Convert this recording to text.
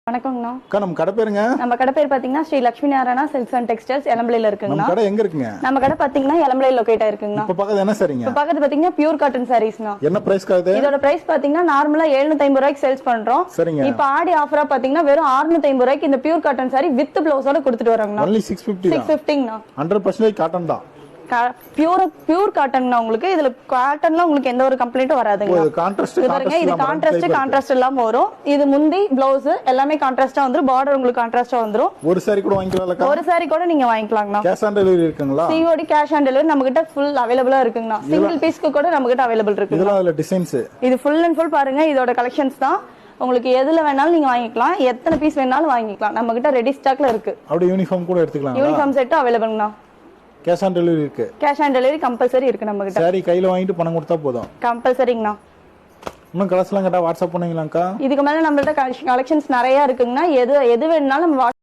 வணக்கங்கண்ணா. நம்ம கடை பேருங்க? நம்ம கடை பேர் பாத்தீங்கன்னா Sri Lakshmi Narayana silks and textiles எலம்பலையில இருக்குங்கண்ணா. நம்ம கடை எங்க இருக்குங்க? நம்ம கடை பாத்தீங்கன்னா எலம்பலையில லொகேட் ஆயிருக்குங்கண்ணா. இப்ப பக்கத்துல என்ன சரிங்க? இப்ப பக்கத்துல பாத்தீங்கன்னா பியூர் காட்டன் சாரீஸ்ண்ணா. என்ன பிரைஸ் காது? இதோட பிரைஸ் பாத்தீங்கன்னா நார்மலா 750 ரூபாய்க்கு சேல்ஸ் பண்றோம். சரிங்க. இப்ப ஆடி ஆஃபரா பாத்தீங்கன்னா வெறும் 650 ரூபாய்க்கு இந்த பியூர் காட்டன் சாரி வித் பிளவுஸோட கொடுத்துட்டு வரோங்கண்ணா. only 650 650ங்கண்ணா. 100% காட்டன் தான். பியூர் காட்டன்னா உங்களுக்கு இதுல காட்டன்ல உங்களுக்கு எந்த ஒரு கம்ப்ளைண்ட்டும் வராதுங்க. இது கான்ட்ராஸ்ட் இல்லாம வரும். இது முந்தி பிளவுஸ் எல்லாமே கான்ட்ராஸ்டா வந்துரும். பார்டர் உங்களுக்கு கான்ட்ராஸ்டா வந்துரும். ஒரு சாரி கூட வாங்கிக்கலாம். ஒரு சாரி கூட நீங்க வாங்கிக்கலாம்ண்ணா. கேஷ் ஆன் டெலிவரி இருக்குங்களா? COD கேஷ் ஆன் டெலிவரி நம்ம கிட்ட ஃபுல் அவேலபிளா இருக்குங்கண்ணா. சிங்கிள் பீஸ்க்கு கூட நம்ம கிட்ட அவேலபிள் இருக்கு. இதெல்லாம் அதுல டிசைன்ஸ். இது ஃபுல் அண்ட் ஃபுல் பாருங்க. இதோட கலெக்ஷன்ஸ் தான். உங்களுக்கு எதுல வேணாலும் நீங்க வாங்கிக்கலாம். எத்தனை பீஸ் வேணாலும் வாங்கிக்கலாம். நம்ம கிட்ட ரெடி ஸ்டாக்ல இருக்கு. அப்படியே யூனிஃபார்ம் கூட எடுத்துக்கலாம். யூனிஃபார்ம் செட் அவேலபிள்ண்ணா. கேஷ் ஆன் டெலிவரி இருக்கு. கேஷ் ஆன் டெலிவரி கம்பல்சரி இருக்கு நம்ம கிட்ட. சாரி கையில வாங்கிட்டு பணம் கொடுத்தா போதும். கம்பல்சரிங்கண்ணா. இன்னும் கலர்ஸ்லாம் கேட்டா வாட்ஸ்அப் பண்ணுவீங்களாக்கா? இதுக்கு மேல நம்மள்ட்ட கலெக்ஷன்ஸ் நிறைய இருக்குங்கண்ணா. எது வேணும்னாலும் நம்ம